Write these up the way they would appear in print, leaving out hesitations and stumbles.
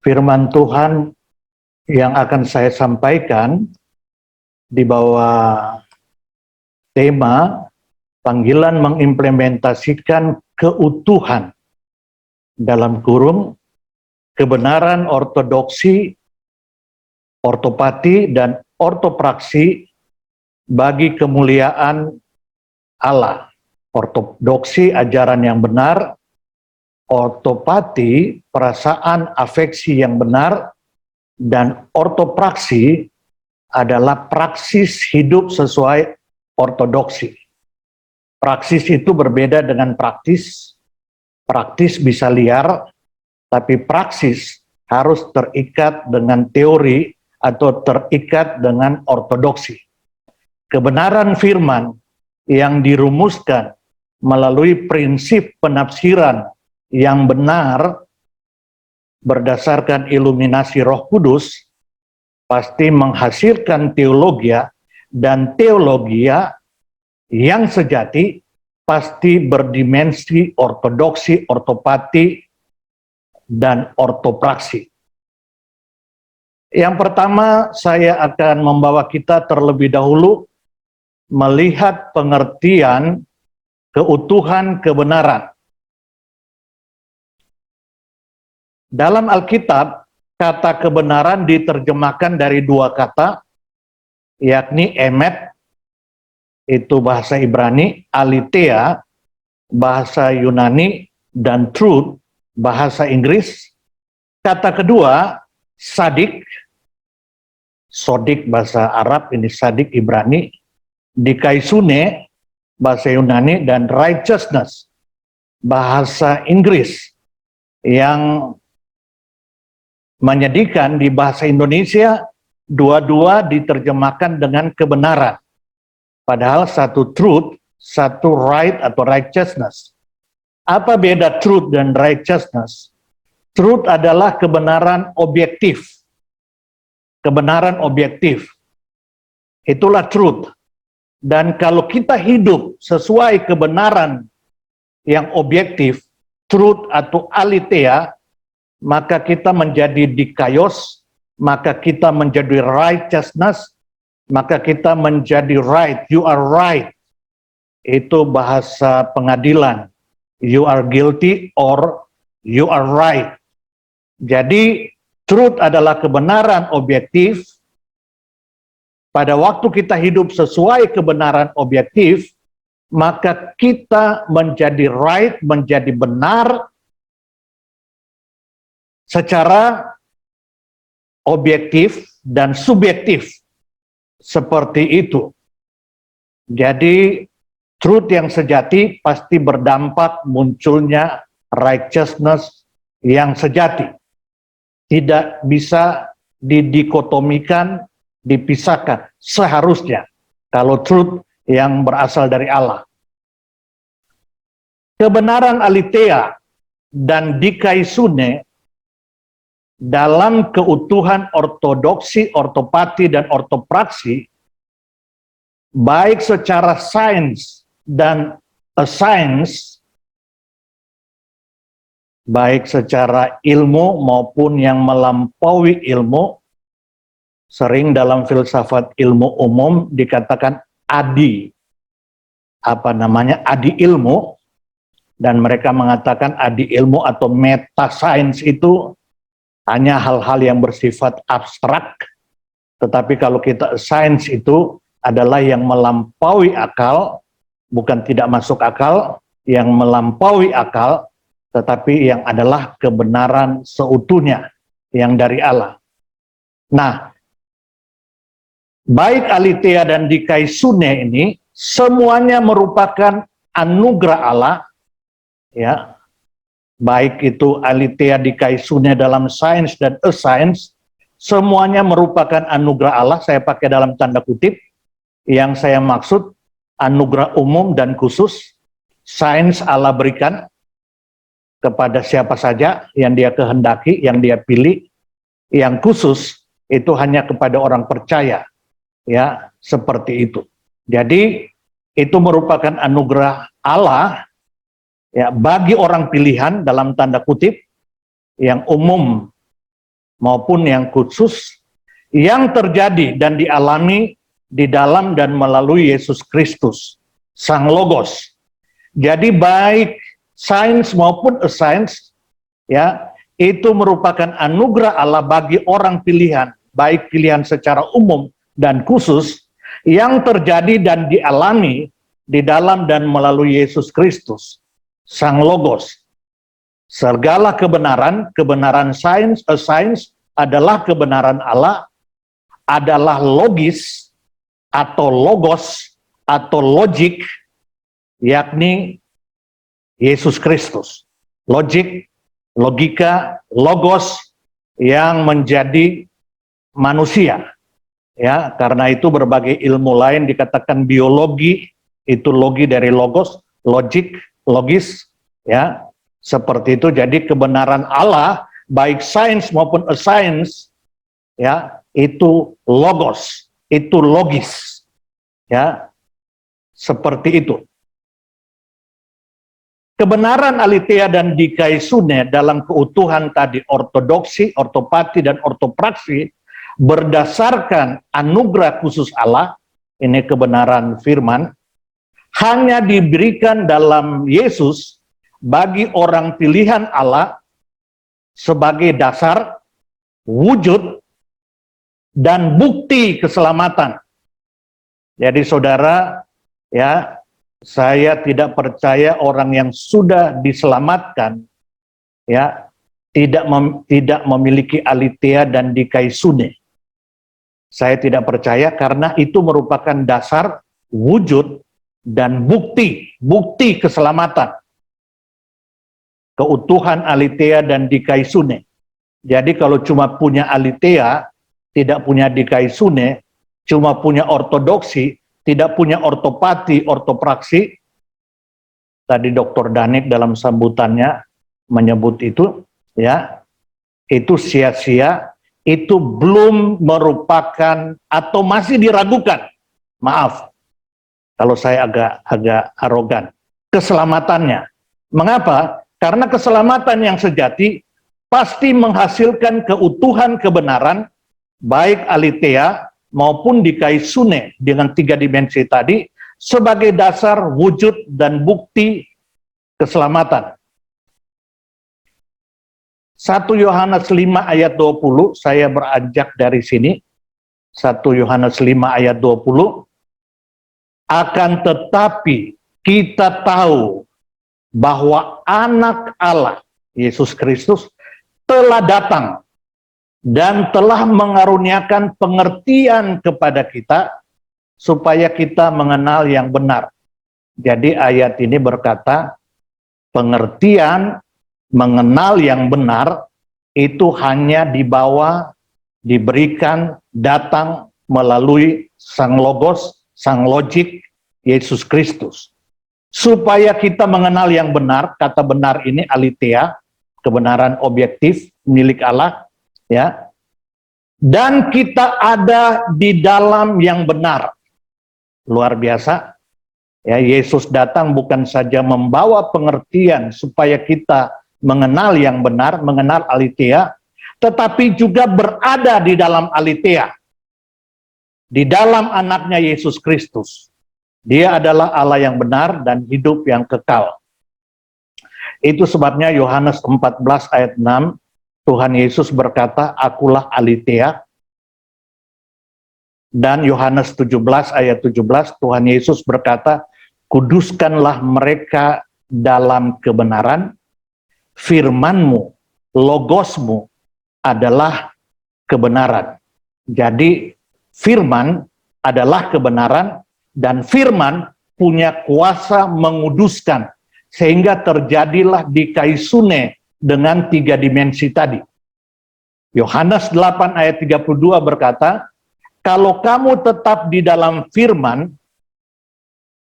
Firman Tuhan yang akan saya sampaikan di bawah tema panggilan mengimplementasikan keutuhan dalam kurung kebenaran ortodoksi, ortopati, dan ortopraksi bagi kemuliaan Allah. Ortodoksi ajaran yang benar, ortopati perasaan afeksi yang benar, dan ortopraksi adalah praksis hidup sesuai ortodoksi. Praksis itu berbeda dengan praktis. Praktis bisa liar, tapi praksis harus terikat dengan teori atau terikat dengan ortodoksi. Kebenaran firman yang dirumuskan melalui prinsip penafsiran yang benar berdasarkan iluminasi Roh Kudus pasti menghasilkan teologia, dan teologia yang sejati pasti berdimensi ortodoksi, ortopati, dan ortopraksi. Yang pertama, saya akan membawa kita terlebih dahulu melihat pengertian keutuhan kebenaran. Dalam Alkitab, kata kebenaran diterjemahkan dari dua kata, yakni emet, itu bahasa Ibrani, aletheia, bahasa Yunani, dan truth, bahasa Inggris. Kata kedua, sadik, sodik bahasa Arab, ini sadik Ibrani, dikaisune, bahasa Yunani, dan righteousness, bahasa Inggris, yang menyedihkan di bahasa Indonesia, dua-dua diterjemahkan dengan kebenaran. Padahal satu truth, satu right atau righteousness. Apa beda truth dan righteousness? Truth adalah kebenaran objektif. Kebenaran objektif. Itulah truth. Dan kalau kita hidup sesuai kebenaran yang objektif, truth atau aletheia, maka kita menjadi dikaios, maka kita menjadi righteousness, maka kita menjadi right. You are right. Itu bahasa pengadilan. You are guilty or you are right. Jadi truth adalah kebenaran objektif. Pada waktu kita hidup sesuai kebenaran objektif, maka kita menjadi right, menjadi benar secara objektif dan subjektif. Seperti itu. Jadi truth yang sejati pasti berdampak munculnya righteousness yang sejati. Tidak bisa didikotomikan, dipisahkan. Seharusnya kalau truth yang berasal dari Allah. Kebenaran aletheia dan dikaisune dalam keutuhan ortodoksi, ortopati, dan ortopraksi, baik secara sains dan sains, baik secara ilmu maupun yang melampaui ilmu, sering dalam filsafat ilmu umum dikatakan adi, adi ilmu, dan mereka mengatakan adi ilmu atau meta sains itu hanya hal-hal yang bersifat abstrak, tetapi kalau kita sains itu adalah yang melampaui akal, bukan tidak masuk akal, yang melampaui akal, tetapi yang adalah kebenaran seutuhnya, yang dari Allah. Nah, baik aletheia dan dikaisune ini, semuanya merupakan anugerah Allah, ya. Baik itu aletheia dikaisune dalam sains dan sains, semuanya merupakan anugerah Allah. Saya pakai dalam tanda kutip. Yang saya maksud anugerah umum dan khusus. Sains Allah berikan kepada siapa saja yang dia kehendaki, yang dia pilih. Yang khusus itu hanya kepada orang percaya. Ya, seperti itu. Jadi itu merupakan anugerah Allah, ya, bagi orang pilihan dalam tanda kutip, yang umum maupun yang khusus yang terjadi dan dialami di dalam dan melalui Yesus Kristus, Sang Logos. Jadi baik sains maupun asains, ya, itu merupakan anugerah Allah bagi orang pilihan, baik pilihan secara umum dan khusus, yang terjadi dan dialami di dalam dan melalui Yesus Kristus, Sang Logos. Segala kebenaran, kebenaran sains, asains adalah kebenaran Allah, adalah logis atau logos atau logik, yakni Yesus Kristus. Logik, logika, logos yang menjadi manusia. Ya, karena itu berbagai ilmu lain dikatakan biologi, itu logi dari logos, logik, logis, ya. Seperti itu. Jadi kebenaran Allah baik sains maupun asains, ya, itu logos, itu logis, ya, seperti itu. Kebenaran aletheia dan dikaisune dalam keutuhan tadi, ortodoksi, ortopati, dan ortopraksi, berdasarkan anugerah khusus Allah, ini kebenaran firman, hanya diberikan dalam Yesus bagi orang pilihan Allah sebagai dasar, wujud, dan bukti keselamatan. Jadi saudara, ya, saya tidak percaya orang yang sudah diselamatkan, ya, tidak memiliki aletheia dan dikaisune. Saya tidak percaya karena itu merupakan dasar, wujud, dan bukti keselamatan. Keutuhan aletheia dan dikaisune. Jadi kalau cuma punya aletheia, tidak punya dikaisune, cuma punya ortodoksi, tidak punya ortopati, ortopraksi, tadi Dr. Danik dalam sambutannya menyebut itu, ya, itu sia-sia, itu belum merupakan atau masih diragukan. Maaf kalau saya agak arogan. Keselamatannya. Mengapa? Karena keselamatan yang sejati pasti menghasilkan keutuhan kebenaran, baik aletheia maupun dikaisune dengan 3 dimensi tadi, sebagai dasar, wujud, dan bukti keselamatan. 1 Yohanes 5 ayat 20, saya beranjak dari sini. 1 Yohanes 5 ayat 20, akan tetapi kita tahu bahwa anak Allah, Yesus Kristus, telah datang dan telah mengaruniakan pengertian kepada kita supaya kita mengenal yang benar. Jadi ayat ini berkata, pengertian mengenal yang benar itu hanya dibawa, diberikan, datang melalui Sang Logos, Sang Logik, Yesus Kristus. Supaya kita mengenal yang benar, kata benar ini aletheia, kebenaran objektif milik Allah, ya. Dan kita ada di dalam yang benar. Luar biasa. Ya, Yesus datang bukan saja membawa pengertian supaya kita mengenal yang benar, mengenal aletheia, tetapi juga berada di dalam aletheia. Di dalam anaknya Yesus Kristus. Dia adalah Allah yang benar dan hidup yang kekal. Itu sebabnya Yohanes 14 ayat 6, Tuhan Yesus berkata, akulah aletheia. Dan Yohanes 17 ayat 17, Tuhan Yesus berkata, kuduskanlah mereka dalam kebenaran, firman-Mu, logos-Mu adalah kebenaran. Jadi firman adalah kebenaran, dan firman punya kuasa menguduskan, sehingga terjadilah dikaisune dengan 3 dimensi tadi. Yohanes 8 ayat 32 berkata, kalau kamu tetap di dalam firman,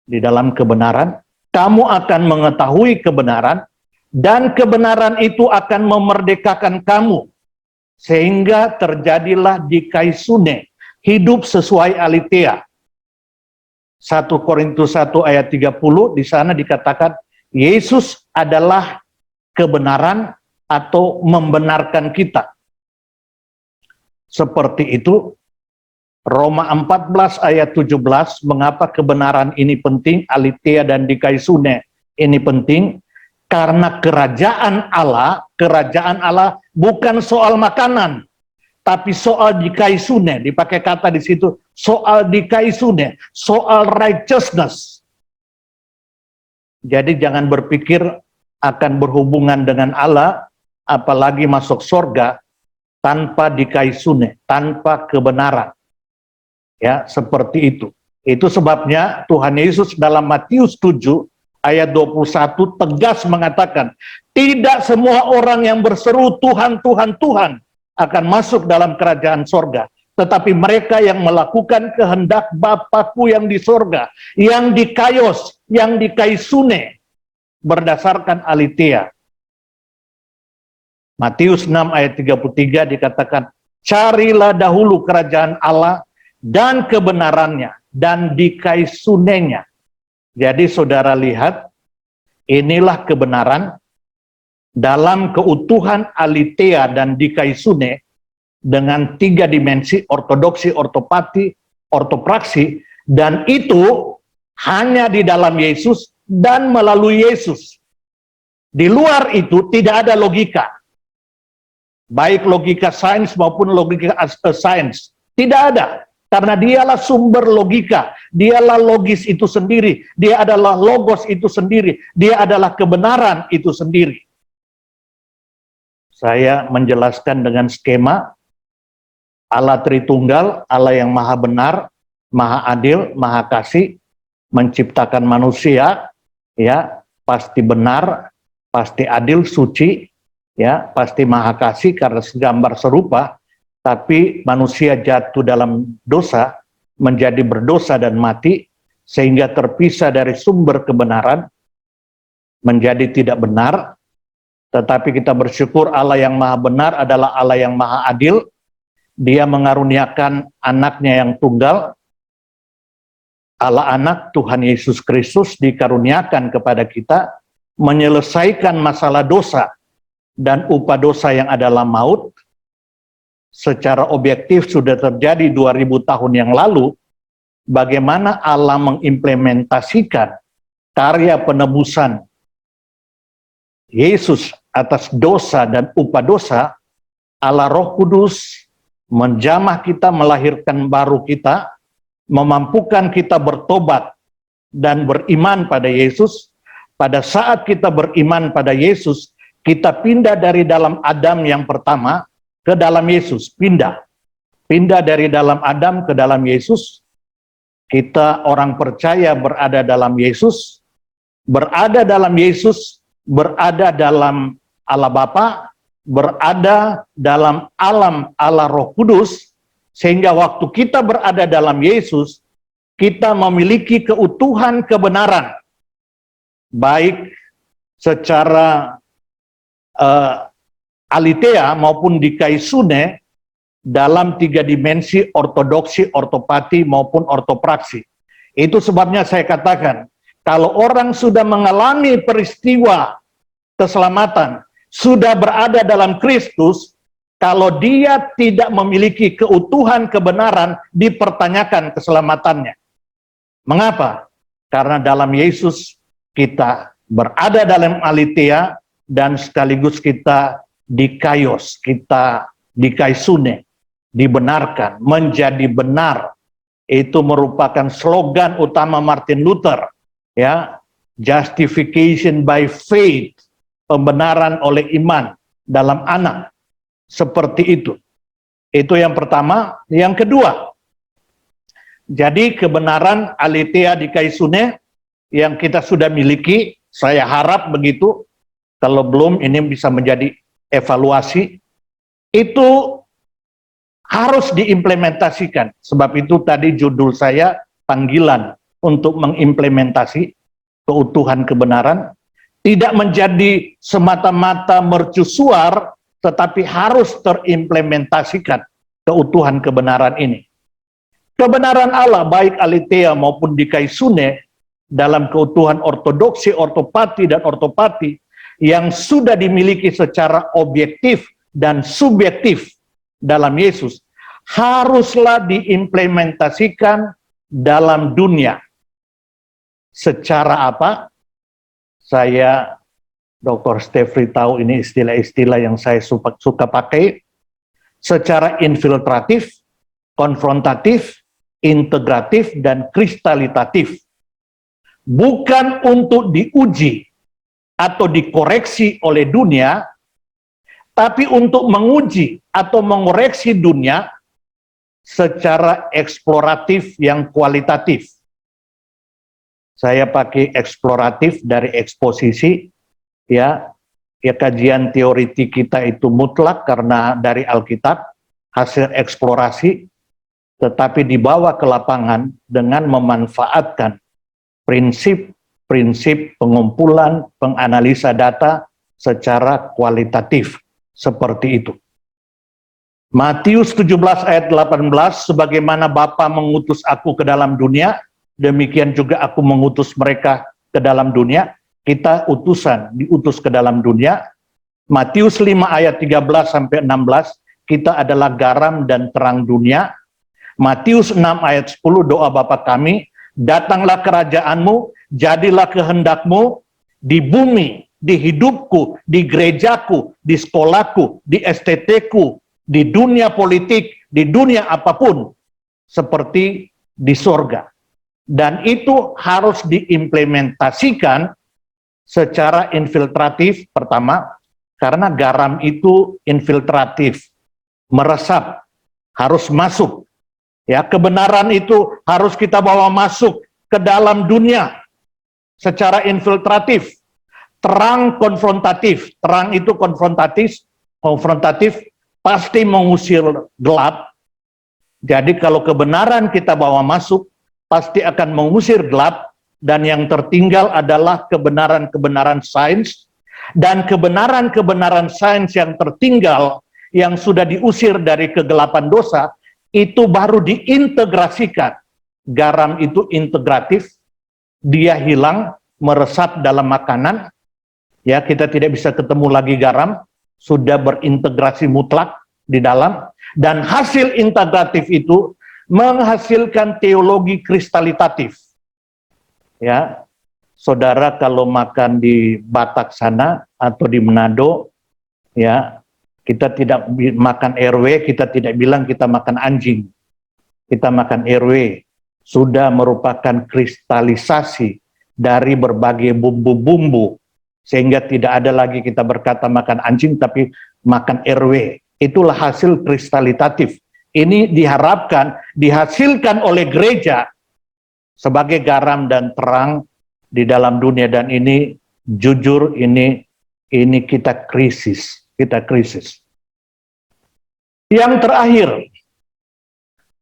di dalam kebenaran, kamu akan mengetahui kebenaran, dan kebenaran itu akan memerdekakan kamu, sehingga terjadilah dikaisune, hidup sesuai aletheia. 1 Korintus 1 ayat 30, di sana dikatakan, Yesus adalah kebenaran atau membenarkan kita. seperti itu. Roma 14 ayat 17, mengapa kebenaran ini penting, aletheia dan dikaisune ini penting? Karena kerajaan Allah bukan soal makanan, tapi soal dikaisune. Dipakai kata di situ, soal dikaisune, soal righteousness. Jadi jangan berpikir akan berhubungan dengan Allah, apalagi masuk surga, tanpa dikaisune, tanpa kebenaran. Ya, seperti itu. Itu sebabnya Tuhan Yesus dalam Matius 7 ayat 21 tegas mengatakan, tidak semua orang yang berseru Tuhan, Tuhan, Tuhan akan masuk dalam kerajaan sorga, tetapi mereka yang melakukan kehendak Bapa-Ku yang di sorga, yang dikaios, yang dikaisune, berdasarkan aletheia. Matius 6 ayat 33 dikatakan, carilah dahulu kerajaan Allah dan kebenarannya, dan dikaisunenya. Jadi saudara lihat, inilah kebenaran dalam keutuhan aletheia dan dikaisune dengan 3 dimensi, ortodoksi, ortopati, ortopraksi, dan itu hanya di dalam Yesus dan melalui Yesus. Di luar itu tidak ada logika, baik logika sains maupun logika sains, tidak ada. Karena dialah sumber logika, dialah logis itu sendiri, dia adalah logos itu sendiri, dia adalah kebenaran itu sendiri. Saya menjelaskan dengan skema, Allah Tritunggal, Allah yang maha benar, maha adil, maha kasih, menciptakan manusia, ya pasti benar, pasti adil, suci, ya pasti maha kasih karena segambar serupa. Tapi manusia jatuh dalam dosa, menjadi berdosa dan mati, sehingga terpisah dari sumber kebenaran, menjadi tidak benar. Tetapi kita bersyukur Allah yang maha benar adalah Allah yang maha adil. Dia mengaruniakan anaknya yang tunggal, Allah anak Tuhan Yesus Kristus dikaruniakan kepada kita, menyelesaikan masalah dosa dan upah dosa yang adalah maut. Secara objektif sudah terjadi 2000 tahun yang lalu. Bagaimana Allah mengimplementasikan karya penebusan Yesus atas dosa dan upah dosa, Allah Roh Kudus menjamah kita, melahirkan baru kita, memampukan kita bertobat dan beriman pada Yesus. Pada saat kita beriman pada Yesus, kita pindah dari dalam Adam yang pertama ke dalam Yesus, pindah dari dalam Adam ke dalam Yesus. Kita orang percaya berada dalam Yesus, berada dalam Yesus, berada dalam Allah Bapa, berada dalam alam Allah Roh Kudus, sehingga waktu kita berada dalam Yesus, kita memiliki keutuhan kebenaran, baik secara aletheia maupun dikaisune dalam 3 dimensi, ortodoksi, ortopati maupun ortopraksi. Itu sebabnya saya katakan, kalau orang sudah mengalami peristiwa keselamatan, sudah berada dalam Kristus, kalau dia tidak memiliki keutuhan kebenaran, dipertanyakan keselamatannya. Mengapa? Karena dalam Yesus kita berada dalam aletheia dan sekaligus kita dikaios, kita dikaisune, dibenarkan, menjadi benar. Itu merupakan slogan utama Martin Luther, ya, justification by faith, pembenaran oleh iman dalam anak. Seperti itu. Itu yang pertama. Yang kedua, jadi kebenaran aletheia dikaisune yang kita sudah miliki, saya harap begitu. Kalau belum, ini bisa menjadi evaluasi, itu harus diimplementasikan. Sebab itu tadi judul saya panggilan untuk mengimplementasi keutuhan kebenaran, tidak menjadi semata-mata mercusuar, tetapi harus terimplementasikan keutuhan kebenaran ini. Kebenaran Allah baik aletheia maupun dikaisune dalam keutuhan ortodoksi, ortopati dan ortopati yang sudah dimiliki secara objektif dan subjektif dalam Yesus haruslah diimplementasikan dalam dunia. Secara apa? Saya, Dr. Stefri tahu ini istilah-istilah yang saya suka pakai. Secara infiltratif, konfrontatif, integratif, dan kristalitatif. Bukan untuk diuji atau dikoreksi oleh dunia, tapi untuk menguji atau mengoreksi dunia secara eksploratif yang kualitatif. Saya pakai eksploratif dari eksposisi, ya kajian teoritik kita itu mutlak karena dari Alkitab, hasil eksplorasi, tetapi dibawa ke lapangan dengan memanfaatkan prinsip-prinsip pengumpulan, penganalisa data secara kualitatif, seperti itu. Matius 17 ayat 18, sebagaimana Bapa mengutus aku ke dalam dunia, demikian juga aku mengutus mereka ke dalam dunia. Kita diutus ke dalam dunia. Matius 5 ayat 13 sampai 16, kita adalah garam dan terang dunia. Matius 6 ayat 10, doa Bapa kami, datanglah kerajaanmu, jadilah kehendakmu di bumi, di hidupku, di gerejaku, di sekolahku, di STT-ku, di dunia politik, di dunia apapun, seperti di sorga. Dan itu harus diimplementasikan secara infiltratif pertama, karena garam itu infiltratif, meresap, harus masuk. Ya, kebenaran itu harus kita bawa masuk ke dalam dunia secara infiltratif. Terang konfrontatif, terang itu konfrontatif pasti mengusir gelap. Jadi kalau kebenaran kita bawa masuk, pasti akan mengusir gelap, dan yang tertinggal adalah kebenaran-kebenaran sains, dan kebenaran-kebenaran sains yang tertinggal, yang sudah diusir dari kegelapan dosa, itu baru diintegrasikan. Garam itu integratif, dia hilang, meresap dalam makanan, ya kita tidak bisa ketemu lagi garam, sudah berintegrasi mutlak di dalam, dan hasil integratif itu menghasilkan teologi kristalitatif. Ya, saudara kalau makan di Batak sana atau di Manado, ya kita tidak makan RW, kita tidak bilang kita makan anjing, kita makan RW. Sudah merupakan kristalisasi dari berbagai bumbu-bumbu, sehingga tidak ada lagi kita berkata makan anjing, tapi makan RW. Itulah hasil kristalitatif. Ini diharapkan dihasilkan oleh gereja sebagai garam dan terang di dalam dunia, dan ini jujur ini kita krisis. Yang terakhir,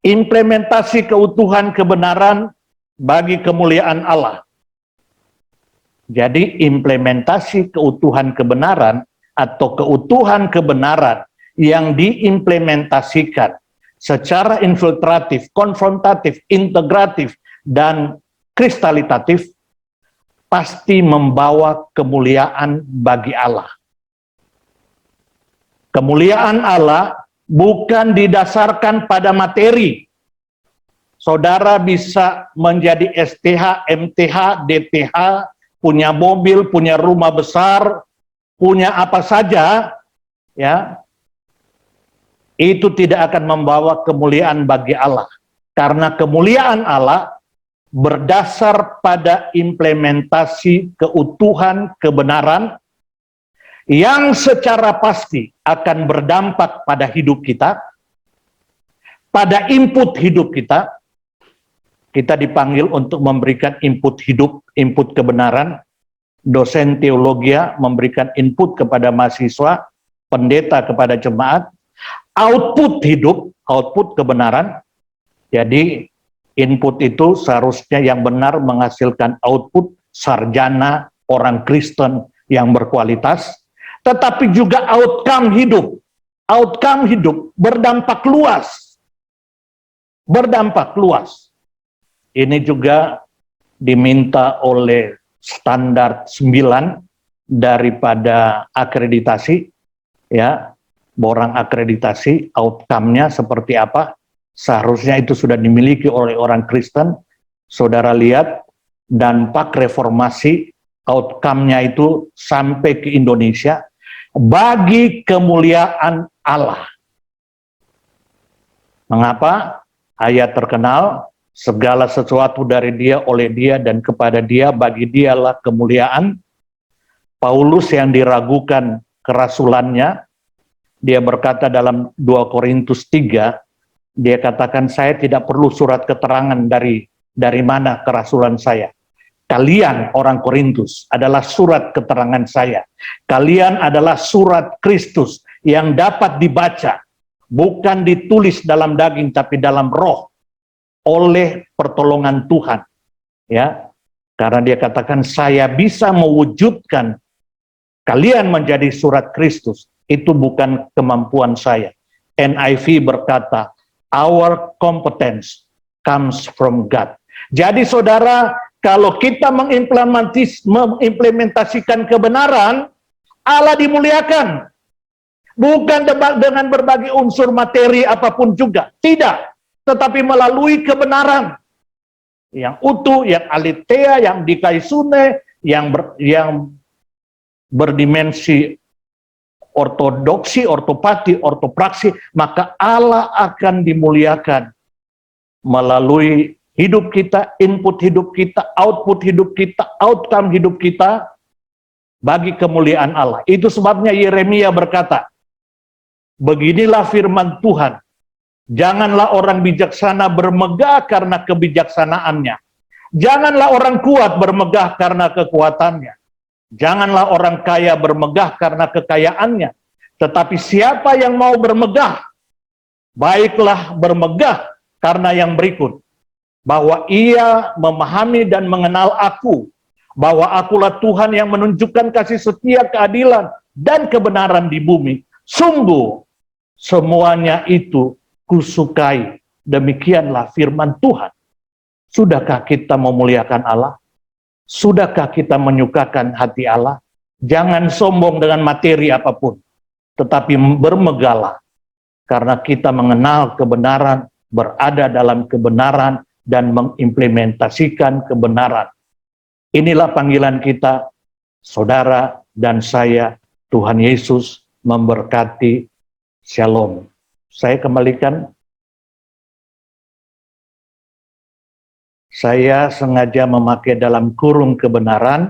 implementasi keutuhan kebenaran bagi kemuliaan Allah. Jadi implementasi keutuhan kebenaran atau keutuhan kebenaran yang diimplementasikan secara infiltratif, konfrontatif, integratif, dan kristalitatif pasti membawa kemuliaan bagi Allah. Kemuliaan Allah bukan didasarkan pada materi. Saudara bisa menjadi STH, MTH, DTH, punya mobil, punya rumah besar, punya apa saja, ya, itu tidak akan membawa kemuliaan bagi Allah. Karena kemuliaan Allah berdasar pada implementasi keutuhan kebenaran yang secara pasti akan berdampak pada hidup kita, pada input hidup kita. Kita dipanggil untuk memberikan input hidup, input kebenaran. Dosen teologi memberikan input kepada mahasiswa, pendeta kepada jemaat. Output hidup, output kebenaran. Jadi input itu seharusnya yang benar menghasilkan output sarjana orang Kristen yang berkualitas, tetapi juga outcome hidup berdampak luas. Berdampak luas. Ini juga diminta oleh standar 9 daripada akreditasi, ya. borang akreditasi, outcome-nya seperti apa, seharusnya itu sudah dimiliki oleh orang Kristen. Saudara lihat, dampak reformasi, outcome-nya itu sampai ke Indonesia, bagi kemuliaan Allah. Mengapa? Ayat terkenal, segala sesuatu dari Dia, oleh Dia, dan kepada Dia, bagi Dialah kemuliaan. Paulus yang diragukan kerasulannya, dia berkata dalam 2 Korintus 3, dia katakan, saya tidak perlu surat keterangan dari mana kerasulan saya. Kalian orang Korintus adalah surat keterangan saya. Kalian adalah surat Kristus yang dapat dibaca, bukan ditulis dalam daging tapi dalam roh, oleh pertolongan Tuhan. Ya, karena dia katakan, saya bisa mewujudkan kalian menjadi surat Kristus, itu bukan kemampuan saya. NIV berkata, our competence comes from God. Jadi saudara, kalau kita mengimplementasikan kebenaran, Allah dimuliakan. Bukan dengan berbagai unsur materi apapun juga. Tidak. Tetapi melalui kebenaran. Yang utuh, yang aletheia, yang dikaisune, yang berdimensi ortodoksi, ortopati, ortopraksi, maka Allah akan dimuliakan melalui hidup kita, input hidup kita, output hidup kita, outcome hidup kita, bagi kemuliaan Allah. Itu sebabnya Yeremia berkata, beginilah firman Tuhan, janganlah orang bijaksana bermegah karena kebijaksanaannya, janganlah orang kuat bermegah karena kekuatannya, janganlah orang kaya bermegah karena kekayaannya, tetapi siapa yang mau bermegah, baiklah bermegah karena yang berikut, bahwa ia memahami dan mengenal aku, bahwa akulah Tuhan yang menunjukkan kasih setia, keadilan, dan kebenaran di bumi. Sungguh, semuanya itu kusukai. Demikianlah firman Tuhan. Sudahkah kita memuliakan Allah? Sudahkah kita menyukakan hati Allah? Jangan sombong dengan materi apapun, tetapi bermegahlah, karena kita mengenal kebenaran, berada dalam kebenaran, dan mengimplementasikan kebenaran. Inilah panggilan kita, saudara dan saya. Tuhan Yesus memberkati. Shalom. Saya kembalikan. Saya sengaja memakai dalam kurung kebenaran,